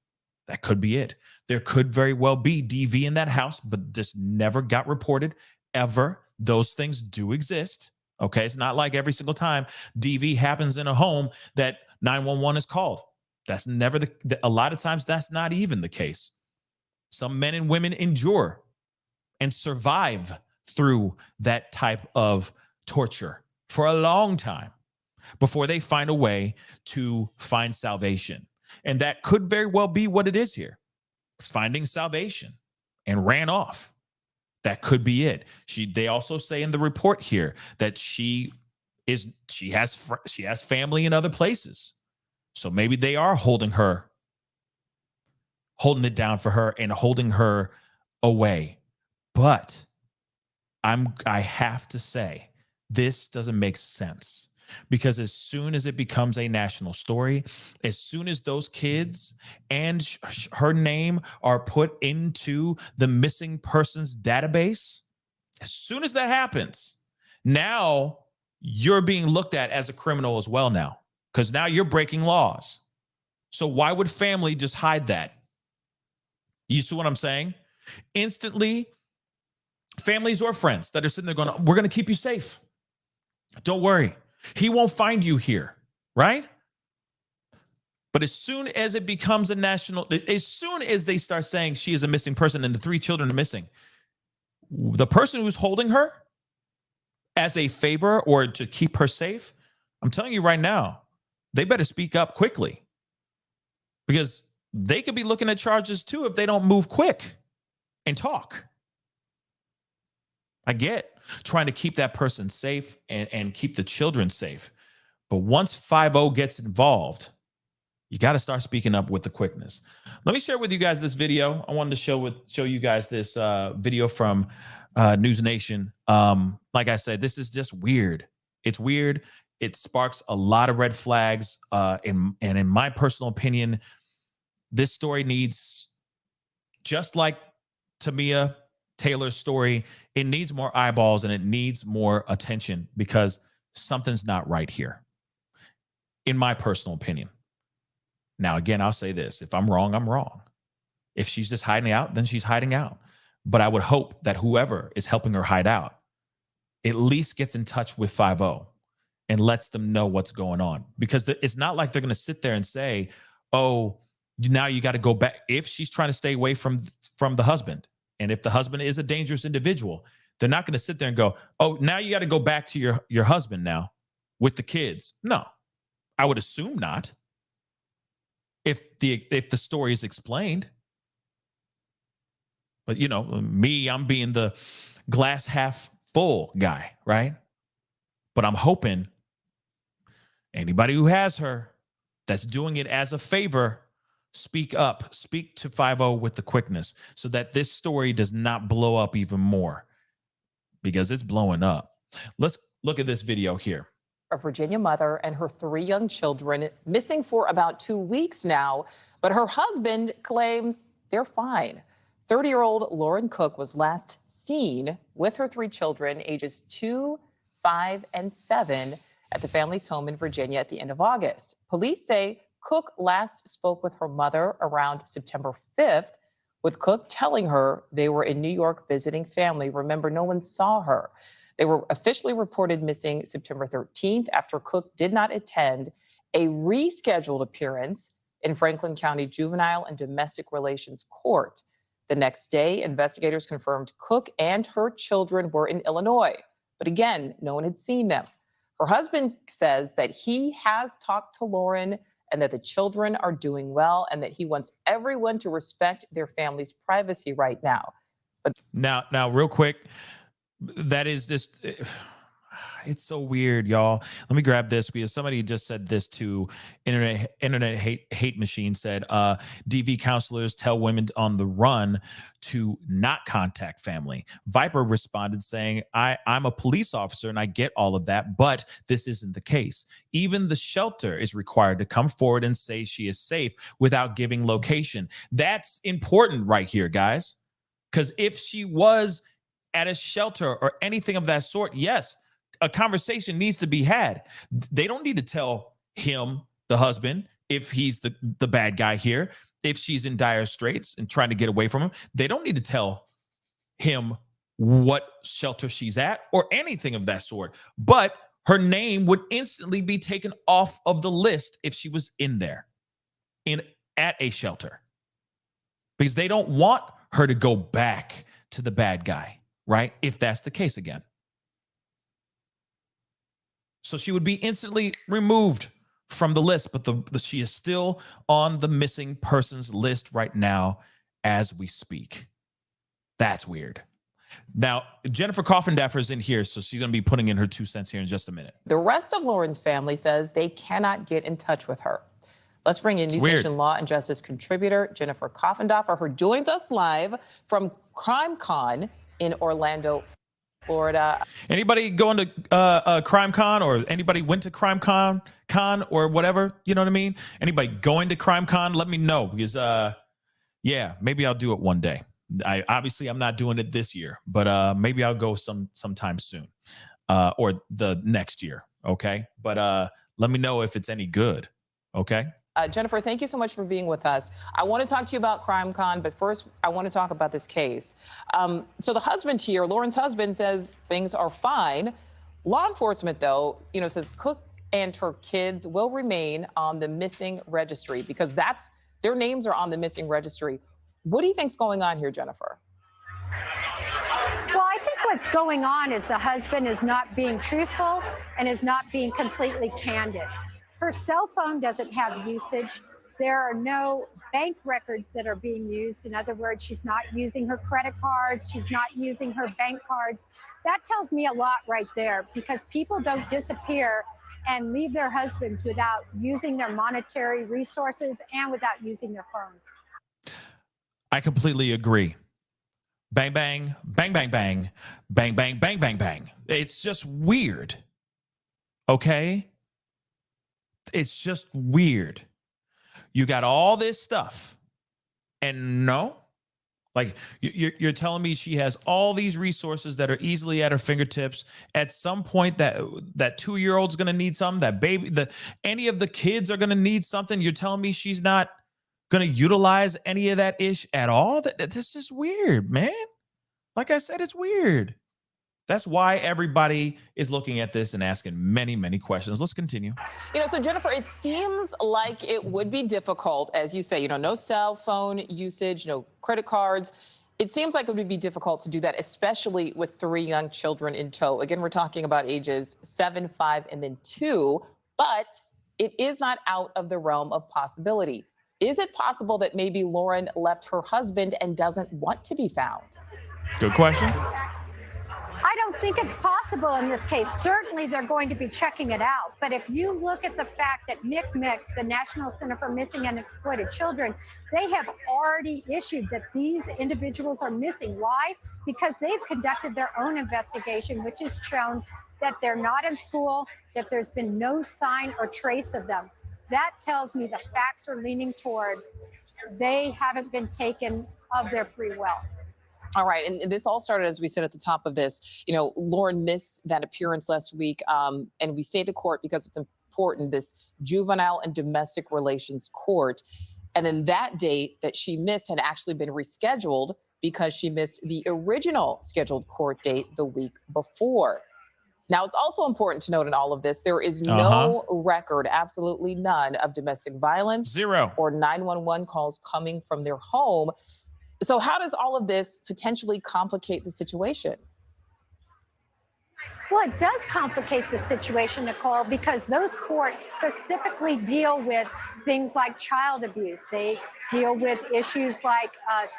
That could be it. There could very well be DV in that house, but this never got reported ever. Those things do exist. Okay. It's not like every single time DV happens in a home that 911 is called. That's never a lot of times that's not even the case. Some men and women endure and survive through that type of torture for a long time before they find a way to find salvation. And that could very well be what it is here. Finding salvation and ran off. That could be it. They also say in the report here that she has family in other places. So maybe they are holding it down for her and holding her away. But I have to say, this doesn't make sense, because as soon as it becomes a national story, as soon as those kids and her name are put into the missing persons database, as soon as that happens, now you're being looked at as a criminal as well now, because now you're breaking laws. So why would family just hide that? You see what I'm saying? Instantly, families or friends that are sitting there going, we're going to keep you safe. Don't worry. He won't find you here, right? But as soon as it becomes a national, as soon as they start saying she is a missing person and the 3 children are missing, the person who's holding her as a favor or to keep her safe, I'm telling you right now, they better speak up quickly, because they could be looking at charges too if they don't move quick and talk. I get trying to keep that person safe and keep the children safe. But once 5-0 gets involved, you got to start speaking up with the quickness. Let me share with you guys this video. I wanted to show you guys this video from News Nation. Like I said, this is just weird. It's weird. It sparks a lot of red flags. And in my personal opinion, this story needs, just like Tamiya Taylor's story, it needs more eyeballs and it needs more attention, because something's not right here, in my personal opinion. Now, again, I'll say this. If I'm wrong, I'm wrong. If she's just hiding out, then she's hiding out. But I would hope that whoever is helping her hide out at least gets in touch with 5-0 and lets them know what's going on. Because it's not like they're going to sit there and say, oh, now you got to go back. If she's trying to stay away from the husband, and if the husband is a dangerous individual, they're not going to sit there and go, oh, now you got to go back to your husband now with the kids. No, I would assume not. If the story is explained. But, you know, me, I'm being the glass half full guy, right? But I'm hoping anybody who has her that's doing it as a favor, speak up, speak to 5-0 with the quickness, so that this story does not blow up even more, because it's blowing up. Let's look at this video here. A Virginia mother and her 3 young children missing for about 2 weeks now, but her husband claims they're fine. 30-year-old Lauren Cook was last seen with her 3 children, ages 2, 5, and 7, at the family's home in Virginia at the end of August. Police say Cook last spoke with her mother around September 5th, with Cook telling her they were in New York visiting family. Remember, no one saw her. They were officially reported missing September 13th after Cook did not attend a rescheduled appearance in Franklin County Juvenile and Domestic Relations Court. The next day, investigators confirmed Cook and her children were in Illinois. But again, no one had seen them. Her husband says that he has talked to Lauren and that the children are doing well, and that he wants everyone to respect their family's privacy right now. But now, real quick, that is just, it's so weird, y'all. Let me grab this, because somebody just said this to internet hate machine, said DV counselors tell women on the run to not contact family. Viper responded saying, I'm a police officer and I get all of that, but this isn't the case. Even the shelter is required to come forward and say she is safe without giving location. That's important right here, guys. Because if she was at a shelter or anything of that sort, yes, a conversation needs to be had. They don't need to tell him, the husband, if he's the bad guy here. If she's in dire straits and trying to get away from him, they don't need to tell him what shelter she's at or anything of that sort. But her name would instantly be taken off of the list if she was in there, at a shelter, because they don't want her to go back to the bad guy. right? If that's the case again. So she would be instantly removed from the list, but she is still on the missing persons list right now as we speak. That's weird. Now, Jennifer Coffindaffer is in here, so she's going to be putting in her 2 cents here in just a minute. The rest of Lauren's family says they cannot get in touch with her. Let's bring in News Nation Law and Justice contributor Jennifer Coffindaffer, who joins us live from CrimeCon in Orlando, Florida. Anybody going to CrimeCon, or anybody went to CrimeCon or whatever? You know what I mean? Anybody going to CrimeCon? Let me know, because yeah, maybe I'll do it one day. I'm not doing it this year, but maybe I'll go sometime soon, or the next year. Okay, but let me know if it's any good. Okay. Jennifer, thank you so much for being with us. I want to talk to you about CrimeCon, but first I want to talk about this case. So the husband here, Lauren's husband, says things are fine. Law enforcement, though, says Cook and her kids will remain on the missing registry because their names are on the missing registry. What do you think's going on here, Jennifer? Well, I think what's going on is the husband is not being truthful and is not being completely candid. Her cell phone doesn't have usage. There are no bank records that are being used. In other words, she's not using her credit cards. She's not using her bank cards. That tells me a lot right there, because people don't disappear and leave their husbands without using their monetary resources and without using their phones. I completely agree. Bang, bang, bang, bang, bang, bang, bang, bang, bang, bang. It's just weird. Okay? It's just weird. You got all this stuff, and no, like you're telling me she has all these resources that are easily at her fingertips. At some point, that 2-year-old's going to need something. That baby, any of the kids are going to need something. You're telling me she's not going to utilize any of that ish at all? This is weird, man. Like I said, it's weird. That's why everybody is looking at this and asking many, many questions. Let's continue. So Jennifer, it seems like it would be difficult, as you say, no cell phone usage, no credit cards. It seems like it would be difficult to do that, especially with 3 young children in tow. Again, we're talking about ages 7, 5, and then 2, but it is not out of the realm of possibility. Is it possible that maybe Lauren left her husband and doesn't want to be found? Good question. I don't think it's possible in this case. Certainly, they're going to be checking it out. But if you look at the fact that NCMEC, the National Center for Missing and Exploited Children, they have already issued that these individuals are missing. Why? Because they've conducted their own investigation, which has shown that they're not in school, that there's been no sign or trace of them. That tells me the facts are leaning toward they haven't been taken of their free will. All right. And this all started, as we said at the top of this, Lauren missed that appearance last week. And we say the court because it's important, this juvenile and domestic relations court. And then that date that she missed had actually been rescheduled because she missed the original scheduled court date the week before. Now, it's also important to note in all of this, there is no record, absolutely none, of domestic violence. 0. Or 911 calls coming from their home. So how does all of this potentially complicate the situation? Well, it does complicate the situation, Nicole, because those courts specifically deal with things like child abuse. They deal with issues like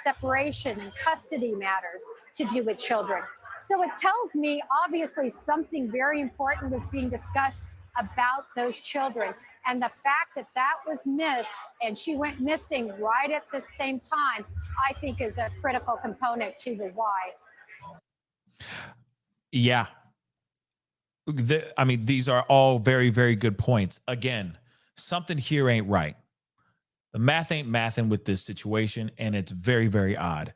separation and custody matters to do with children. So it tells me, obviously, something very important was being discussed about those children. And the fact that that was missed and she went missing right at the same time, I think is a critical component to the why. Yeah. These are all very, very good points. Again, something here ain't right. The math ain't mathing with this situation, and it's very, very odd.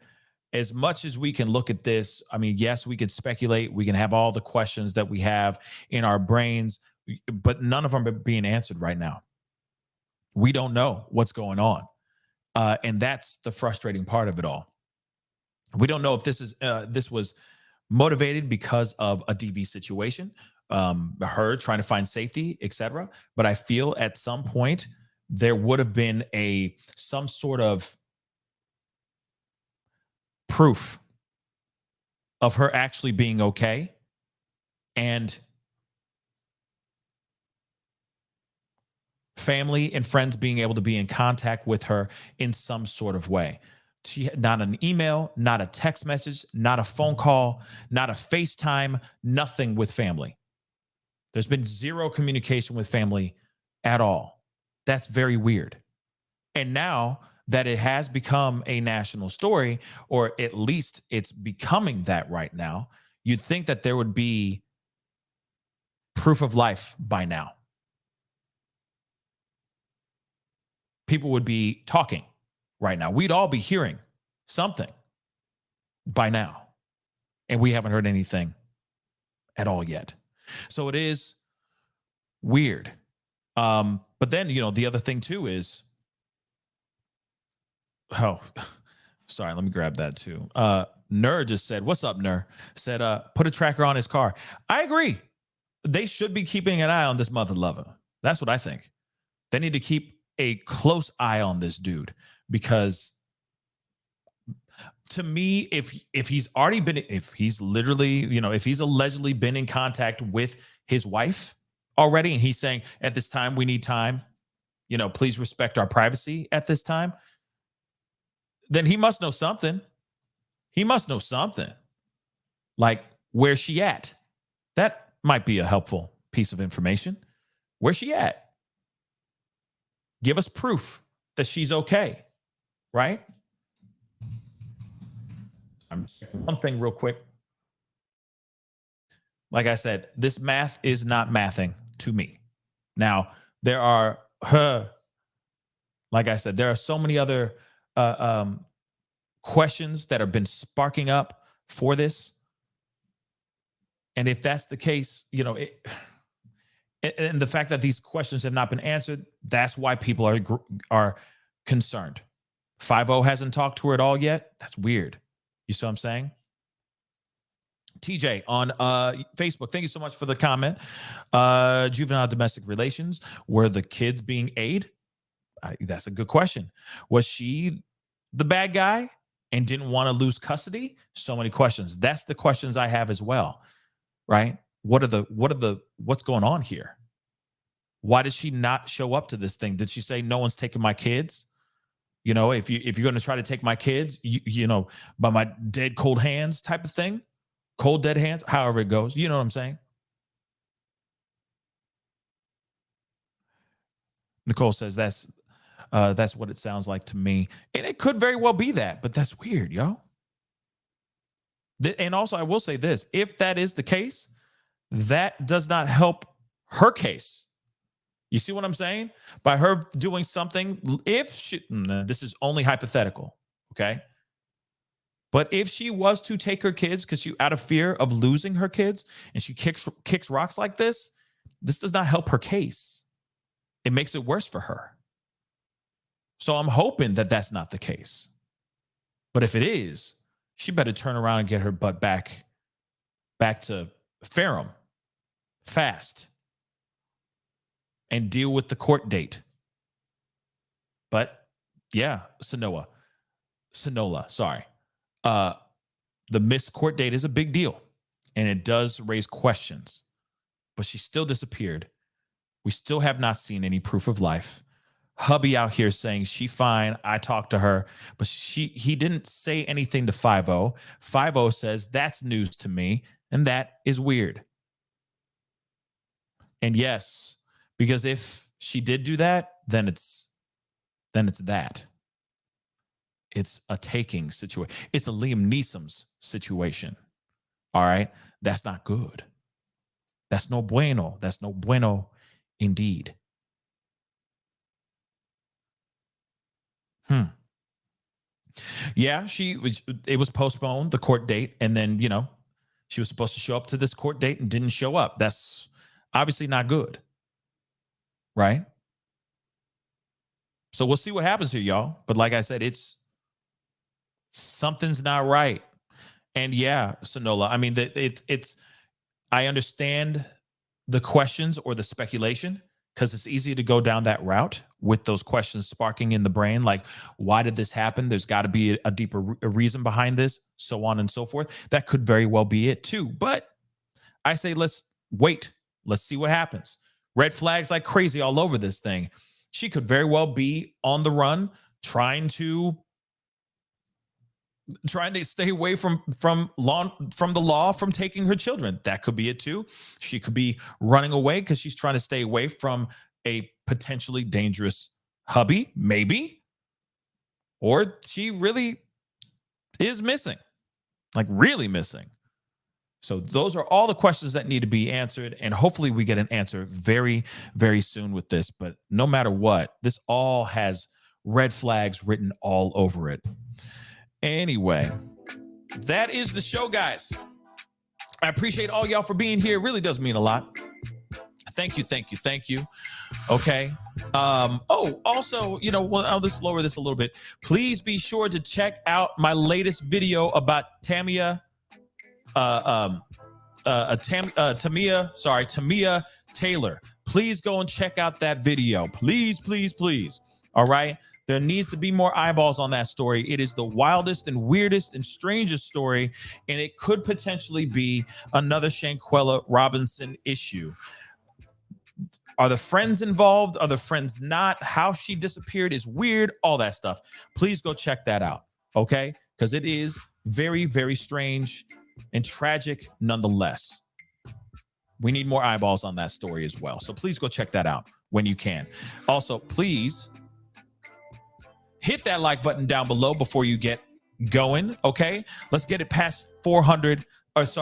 As much as we can look at this, yes, we could speculate. We can have all the questions that we have in our brains, but none of them are being answered right now. We don't know what's going on. And that's the frustrating part of it all. We don't know if this was motivated because of a DV situation, her trying to find safety, etc. But I feel at some point there would have been some sort of proof of her actually being okay and family and friends being able to be in contact with her in some sort of way. She had not an email, not a text message, not a phone call, not a FaceTime, nothing with family. There's been zero communication with family at all. That's very weird. And now that it has become a national story, or at least it's becoming that right now, you'd think that there would be proof of life by now. People would be talking right now. We'd all be hearing something by now. And we haven't heard anything at all yet. So it is weird. But then, the other thing too is, sorry, let me grab that too. Nur just said, what's up, Nur? Said, put a tracker on his car. I agree. They should be keeping an eye on this mother lover. That's what I think. They need to keep a close eye on this dude, because to me, if he's already been, if he's literally, if he's allegedly been in contact with his wife already, and he's saying at this time, we need time, please respect our privacy at this time, then he must know something. He must know something. Like, where's she at? That might be a helpful piece of information. Where's she at? Give us proof that she's okay, right? I'm checking one thing real quick. Like I said, this math is not mathing to me. Now, there are, like I said, there are so many other questions that have been sparking up for this. And if that's the case, and the fact that these questions have not been answered, that's why people are concerned. 5-0 hasn't talked to her at all yet. That's weird. You see what I'm saying? TJ on Facebook, thank you so much for the comment. Juvenile domestic relations, were the kids being aid? That's a good question. Was she the bad guy and didn't want to lose custody? So many questions. That's the questions I have as well, right? What's going on here? Why did she not show up to this thing? Did she say, no one's taking my kids? If you're going to try to take my kids, by my dead cold hands type of thing, cold dead hands, however it goes, you know what I'm saying? Nicole says that's what it sounds like to me. And it could very well be that, but that's weird, yo. And also I will say this, if that is the case, that does not help her case. You see what I'm saying? By her doing something, this is only hypothetical, okay? But if she was to take her kids because she out of fear of losing her kids and she kicks rocks like this does not help her case. It makes it worse for her. So I'm hoping that that's not the case. But if it is, she better turn around and get her butt back to Ferrum fast and deal with the court date. But yeah, Sonola, sorry. The missed court date is a big deal and it does raise questions, but she still disappeared. We still have not seen any proof of life. Hubby out here saying she fine. I talked to her, but he didn't say anything to 5-0. 5-0 says that's news to me, and that is weird. And yes, because if she did do that, then it's that. It's a taking situation. It's a Liam Neeson's situation. All right, that's not good. That's no bueno. That's no bueno, indeed. Yeah, it was postponed, the court date, and then, she was supposed to show up to this court date and didn't show up. That's obviously not good. Right? So we'll see what happens here, y'all. But like I said, something's not right. And yeah, Sonola, I mean, I understand the questions or the speculation, because it's easy to go down that route with those questions sparking in the brain, like, why did this happen? There's got to be a deeper reason behind this, so on and so forth. That could very well be it too. But I say, let's wait. Let's see what happens. Red flags like crazy all over this thing. She could very well be on the run, trying to stay away from the law, from taking her children. That could be it too. She could be running away because she's trying to stay away from a potentially dangerous hubby, maybe. Or she really is missing, like really missing. So those are all the questions that need to be answered. And hopefully we get an answer very, very soon with this. But no matter what, this all has red flags written all over it. Anyway, that is the show, guys. I appreciate all y'all for being here. It really does mean a lot. Thank you. Okay. Also, I'll just lower this a little bit. Please be sure to check out my latest video about Tamiya Taylor. Please go and check out that video. Please. All right. There needs to be more eyeballs on that story. It is the wildest and weirdest and strangest story, and it could potentially be another Shanquella Robinson issue. Are the friends involved? Are the friends not? How she disappeared is weird, all that stuff. Please go check that out, okay? Because it is very, very strange and tragic nonetheless. We need more eyeballs on that story as well. So please go check that out when you can. Also, please hit that like button down below before you get going, okay? Let's get it past 400. Let's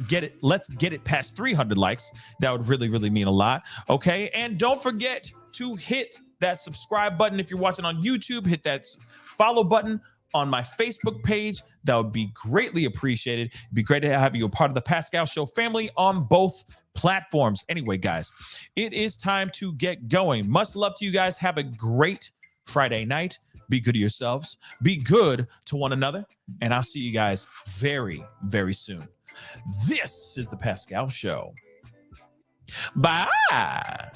get it past 300 likes. That would really, really mean a lot. Okay. And don't forget to hit that subscribe button. If you're watching on YouTube, hit that follow button on my Facebook page. That would be greatly appreciated. It'd be great to have you a part of the Pascal Show family on both platforms. Anyway, guys, it is time to get going. Much love to you guys. Have a great Friday night. Be good to yourselves. Be good to one another. And I'll see you guys very, very soon. This is the Pascal Show. Bye.